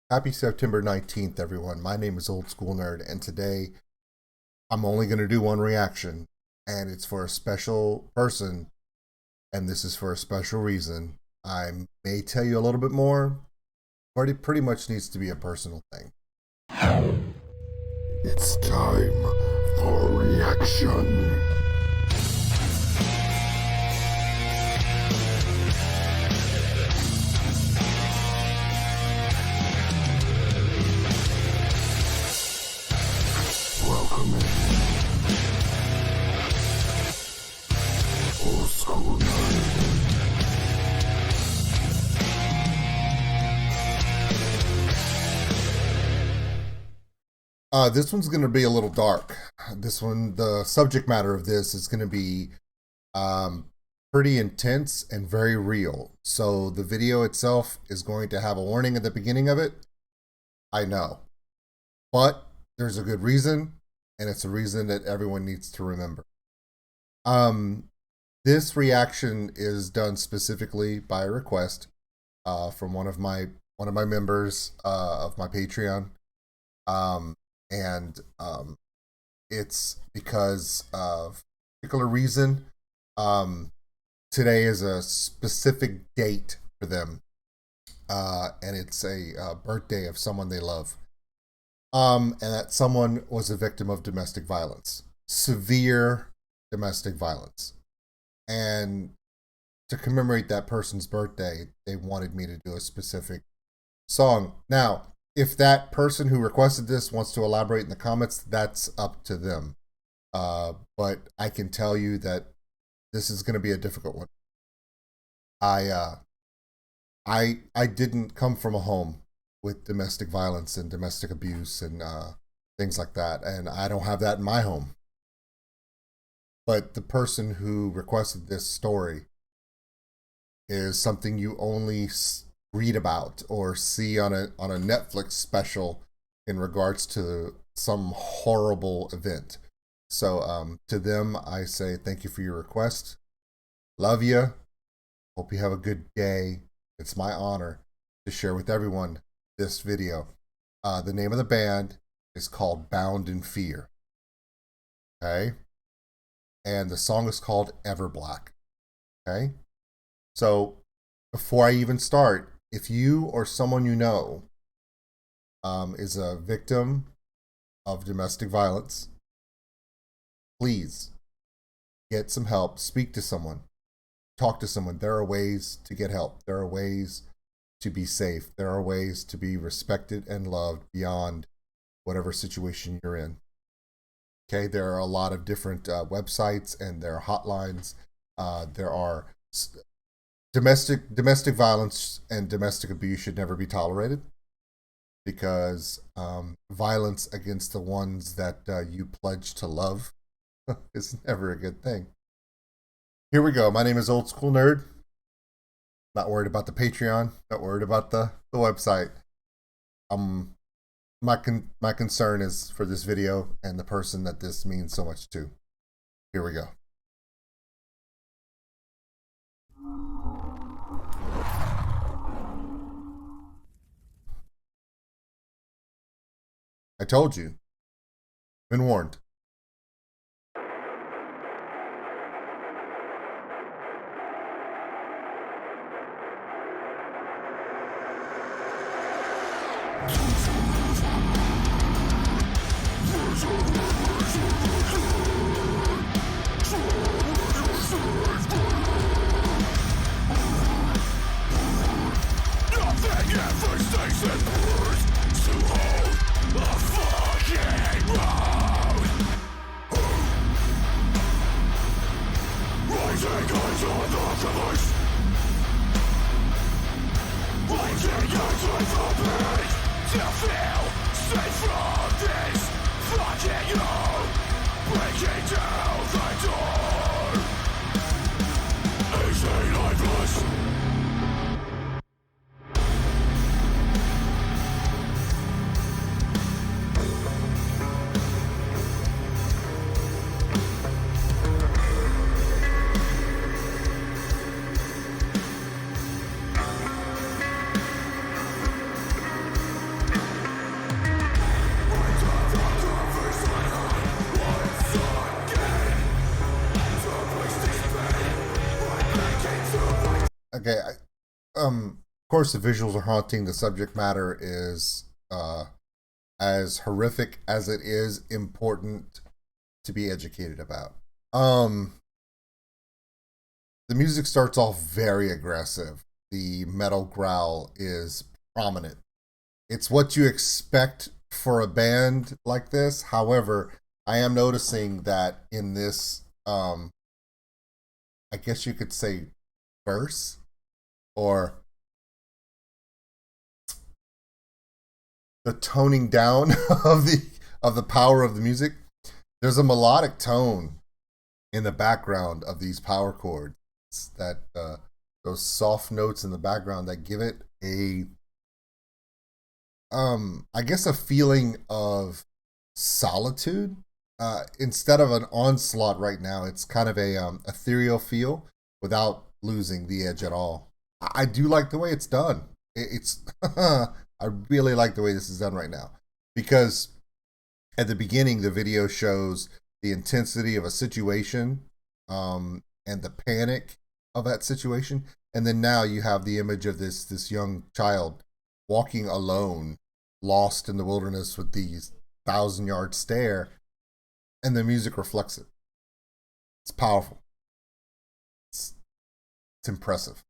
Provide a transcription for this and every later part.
Happy September 19th, everyone. My name is OldSkuleNerd, and today I'm only going to do one reaction, and it's for a special person, and this is for a special reason. I may tell you a little bit more, but it pretty much needs to be a personal thing. It's time for reaction. Welcome in. Old School Nerd. This one's going to be a little dark. This one, the subject matter of this is going to be pretty intense and very real. So the video itself is going to have a warning at the beginning of it. I know. But there's a good reason, and it's a reason that everyone needs to remember. This reaction is done specifically by a request from one of my members of my Patreon. It's because of a particular reason. Today is a specific date for them, and it's a birthday of someone they love. And that someone was a victim of domestic violence, severe domestic violence. And to commemorate that person's birthday, they wanted me to do a specific song. Now, if that person who requested this wants to elaborate in the comments, that's up to them. But I can tell you that this is going to be a difficult one. I didn't come from a home with domestic violence and domestic abuse and things like that, and I don't have that in my home. But the person who requested this story is something you only read about or see on a Netflix special in regards to some horrible event. So to them, I say thank you for your request. Love you. Hope you have a good day. It's my honor to share with everyone this video. The name of the band is called Bound in Fear. Okay? And the song is called Everblack. Okay? So before I even start, if you or someone you know is a victim of domestic violence, please get some help. Speak to someone. Talk to someone. There are ways to get help. There are ways to be safe. There are ways to be respected and loved beyond whatever situation you're in. Okay, there are a lot of different websites, and there are hotlines. There are domestic violence and domestic abuse should never be tolerated, because violence against the ones that you pledge to love is never a good thing. Here we go. My name is OldSkuleNerd. Not worried about the Patreon. Not worried about the website. My concern is for this video and the person that this means so much to. Here we go. I told you. Been warned. Okay, of course the visuals are haunting. The subject matter is as horrific as it is important to be educated about. The music starts off very aggressive. The metal growl is prominent. It's what you expect for a band like this. However, I am noticing that in this, I guess you could say, verse or the toning down of the power of the music. There's a melodic tone in the background of these power chords that those soft notes in the background that give it a I guess a feeling of solitude instead of an onslaught. Right now it's kind of a ethereal feel without losing the edge at all. I do like the way it's done. It's I really like the way this is done right now, because at the beginning the video shows the intensity of a situation and the panic of that situation, and then now you have the image of this young child walking alone, lost in the wilderness with these 1,000-yard stare, and the music reflects it. It's powerful. It's impressive.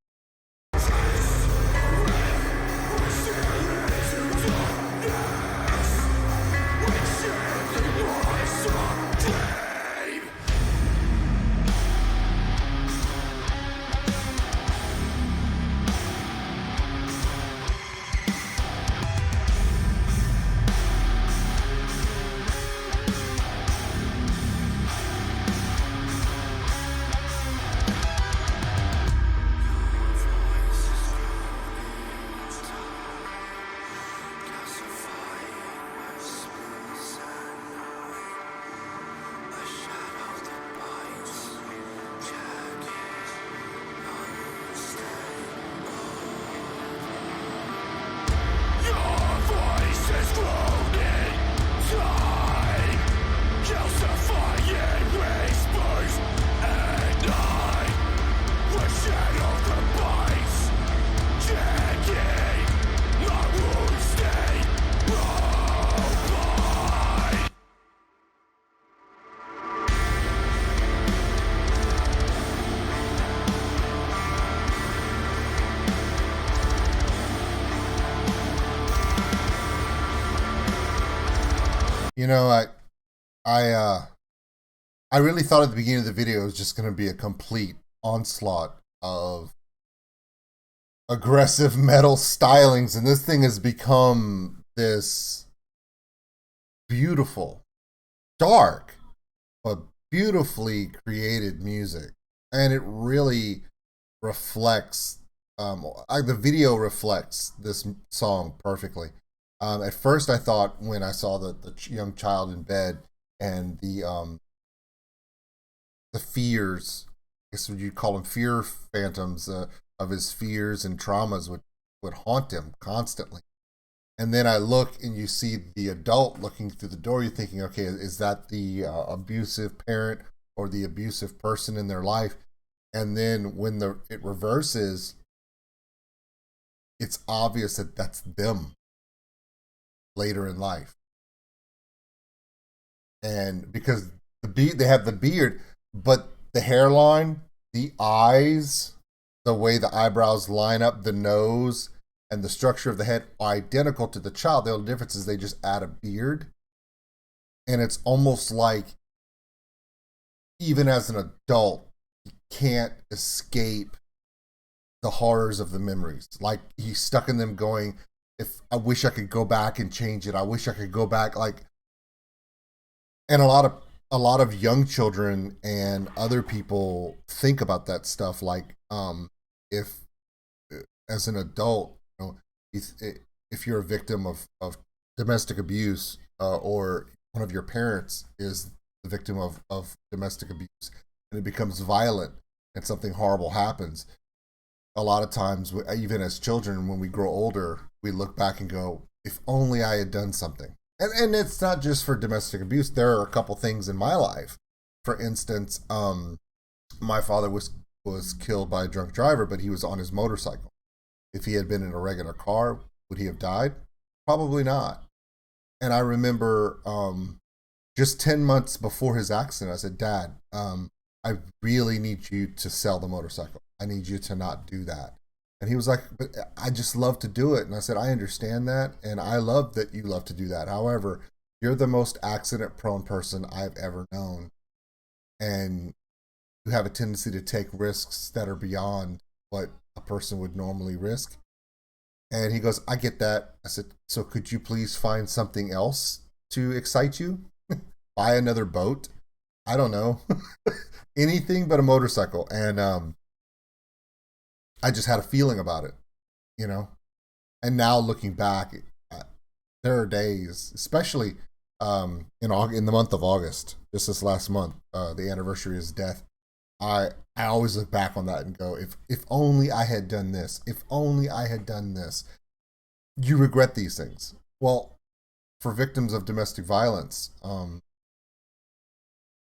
You know, I I really thought at the beginning of the video it was just going to be a complete onslaught of aggressive metal stylings, and this thing has become this beautiful, dark, but beautifully created music, and it really reflects. The video reflects this song perfectly. At first, I thought when I saw the young child in bed and the fears, I guess what you'd call them, fear phantoms of his fears and traumas would haunt him constantly. And then I look and you see the adult looking through the door. You're thinking, okay, is that the abusive parent or the abusive person in their life? And then when it reverses, it's obvious that that's them later in life. And because they have the beard, but the hairline, the eyes, the way the eyebrows line up, the nose, and the structure of the head are identical to the child. The only difference is they just add a beard. And it's almost like, even as an adult, you can't escape the horrors of the memories. Like, he's stuck in them going, if I wish I could go back and change it. I wish I could go back. Like, and a lot of young children and other people think about that stuff. Like, if as an adult, you know, if you're a victim of domestic abuse, or one of your parents is the victim of domestic abuse, and it becomes violent and something horrible happens, a lot of times, even as children, when we grow older, we look back and go, if only I had done something. And it's not just for domestic abuse. There are a couple things in my life. For instance, my father was was killed by a drunk driver, but he was on his motorcycle. If he had been in a regular car, would he have died? Probably not. And I remember just 10 months before his accident, I said, Dad, I really need you to sell the motorcycle. I need you to not do that. And he was like, but I just love to do it. And I said, I understand that. And I love that you love to do that. However, you're the most accident prone person I've ever known. And you have a tendency to take risks that are beyond what a person would normally risk. And he goes, I get that. I said, so could you please find something else to excite you? Buy another boat? I don't know. Anything but a motorcycle. And I just had a feeling about it, you know? And now looking back, there are days, especially in the month of August, just this last month, the anniversary of his death. I always look back on that and go, if only I had done this, if only I had done this. You regret these things. Well, for victims of domestic violence,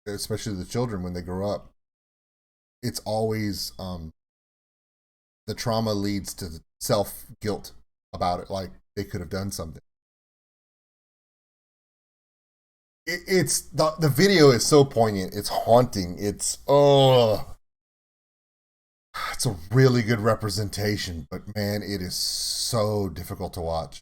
especially the children when they grow up, it's always the trauma leads to self-guilt about it, like they could have done something. It's the video is so poignant. It's haunting. It's a really good representation, but man, it is so difficult to watch.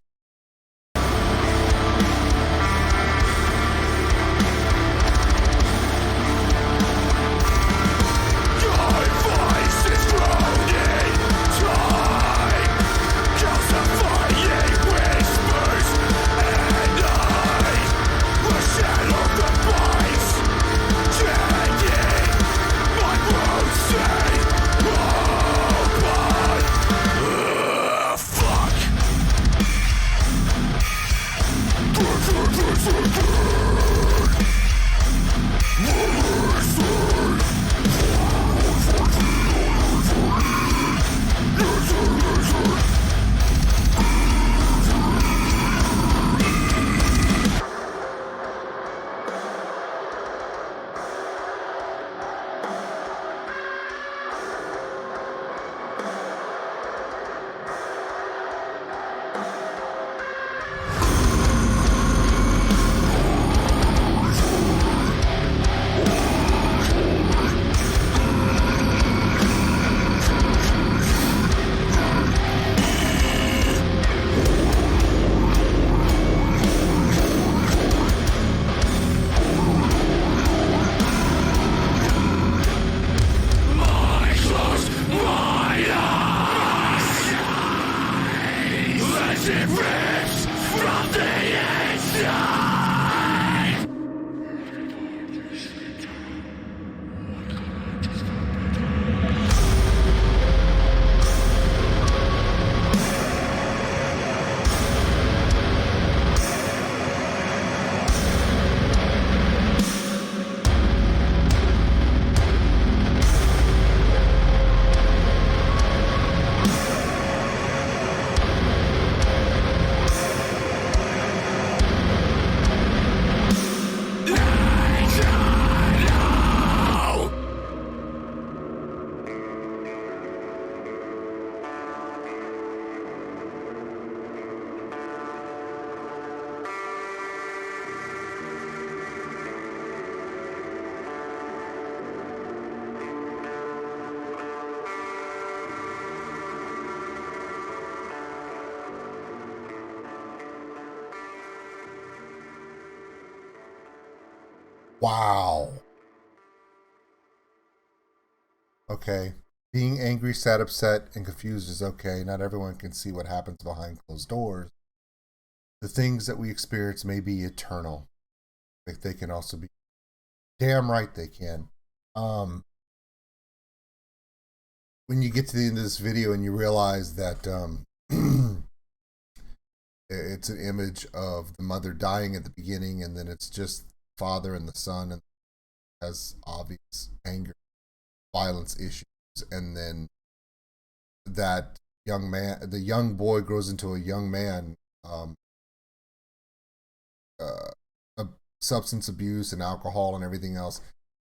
Wow. Okay. Being angry, sad, upset, and confused is okay. Not everyone can see what happens behind closed doors. The things that we experience may be eternal. Like they can also be damn right they can. When you get to the end of this video and you realize that it's an image of the mother dying at the beginning, and then it's just father and the son, and has obvious anger, violence issues, and then that young man, the young boy grows into a young man, substance abuse and alcohol and everything else.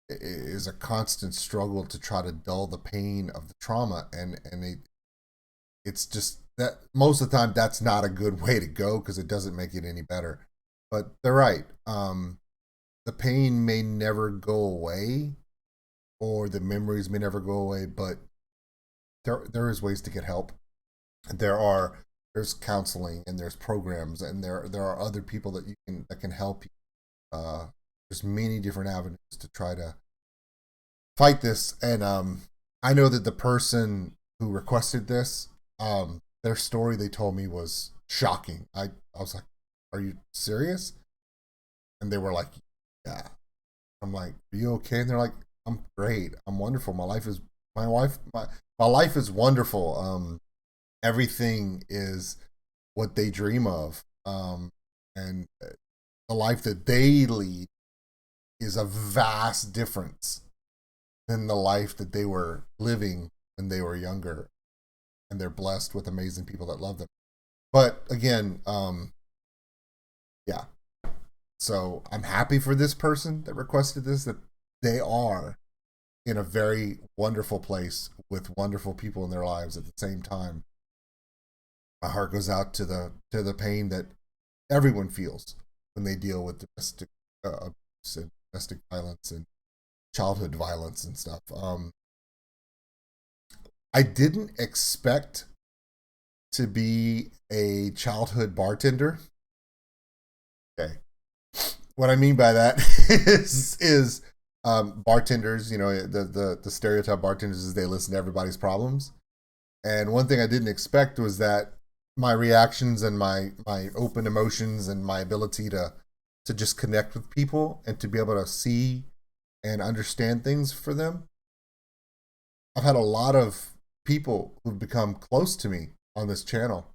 is a constant struggle to try to dull the pain of the trauma, and it's just that most of the time that's not a good way to go because it doesn't make it any better. But they're right. The pain may never go away, or the memories may never go away, but there is ways to get help. There's counseling and there's programs and there are other people that can help you. There's many different avenues to try to fight this. And I know that the person who requested this, their story they told me was shocking. I was like, "Are you serious?" And they were like, "Yeah." I'm like, "Are you okay?" And they're like, "I'm great. I'm wonderful. My life is wonderful. Everything is what they dream of. And the life that they lead is a vast difference than the life that they were living when they were younger. And they're blessed with amazing people that love them." But again, yeah. So I'm happy for this person that requested this, that they are in a very wonderful place with wonderful people in their lives at the same time. My heart goes out to the pain that everyone feels when they deal with domestic abuse and domestic violence and childhood violence and stuff. I didn't expect to be a childhood bartender. Okay, what I mean by that is bartenders. You know, the stereotype bartenders is they listen to everybody's problems. And one thing I didn't expect was that my reactions and my open emotions and my ability to just connect with people and to be able to see and understand things for them. I've had a lot of people who've become close to me on this channel,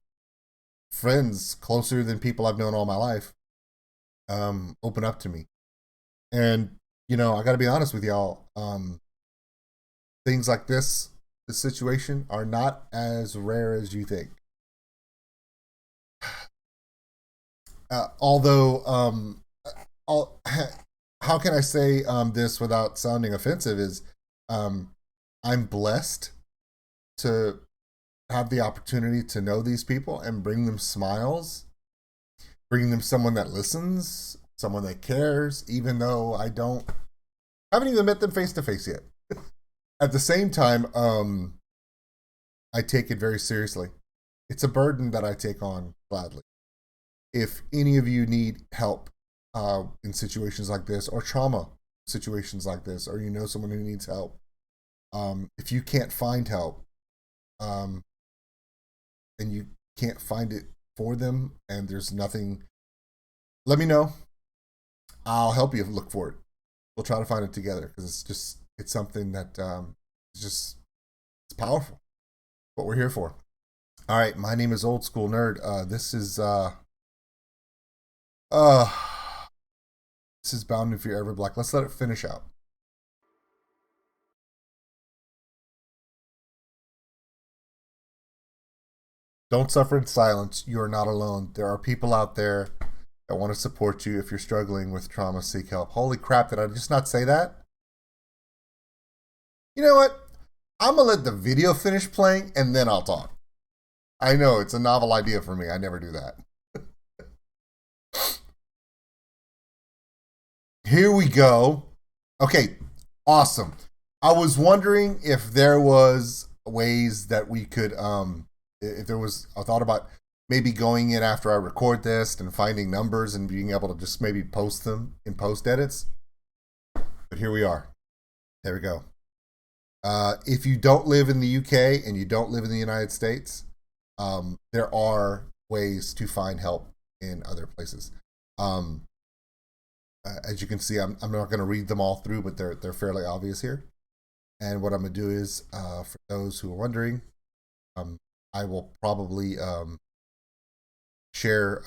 friends closer than people I've known all my life, open up to me. And you know, I got to be honest with y'all. Things like this situation are not as rare as you think. Although, I'll, how can I say this without sounding offensive? Is um, I'm blessed to have the opportunity to know these people and bring them smiles, bring them someone that listens, someone that cares, even though haven't even met them face to face yet. At the same time, I take it very seriously. It's a burden that I take on gladly. If any of you need help in situations like this, or trauma situations like this, or you know someone who needs help, if you can't find help, and you can't find it for them, and there's nothing, let me know. I'll help you look for it. We'll try to find it together because it's something that it's powerful. What we're here for. All right, my name is Old School Nerd. This is Bound in Fear Everblack. Let's let it finish out. Don't suffer in silence. You are not alone. There are people out there that want to support you. If you're struggling with trauma, seek help. Holy crap, did I just not say that? You know what? I'm going to let the video finish playing and then I'll talk. I know, it's a novel idea for me. I never do that. Here we go. Okay, awesome. I was wondering if there was ways that we could, if there was a thought about maybe going in after I record this and finding numbers and being able to just maybe post them in post edits. But here we are. There we go. If you don't live in the UK and you don't live in the United States, there are ways to find help in other places. As you can see, I'm not going to read them all through, but they're fairly obvious here. And what I'm going to do is, for those who are wondering, I will probably share.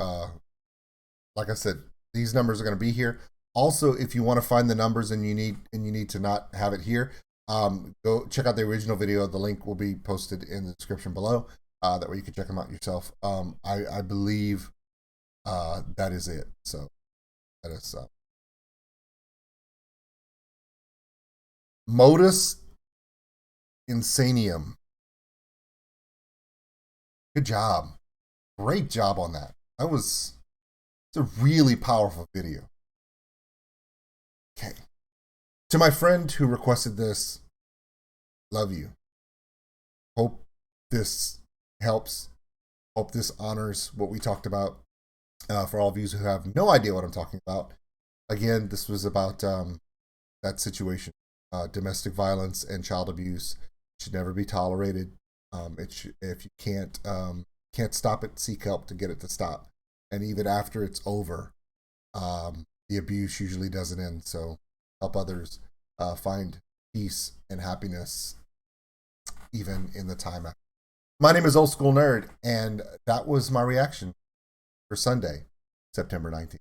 Like I said, these numbers are going to be here. Also, if you want to find the numbers and you need to not have it here, go check out the original video. The link will be posted in the description below. That way you can check them out yourself. I believe that is it. So that is Modus Insanium. Good job. Great job on that. It's a really powerful video. Okay. To my friend who requested this, love you. Hope this helps. Hope this honors what we talked about. For all of you who have no idea what I'm talking about, again, this was about that situation. Domestic violence and child abuse should never be tolerated. If you can't stop it, seek help to get it to stop. And even after it's over, the abuse usually doesn't end. So help others find peace and happiness even in the time after. My name is Old School Nerd, and that was my reaction for Sunday, September 19th.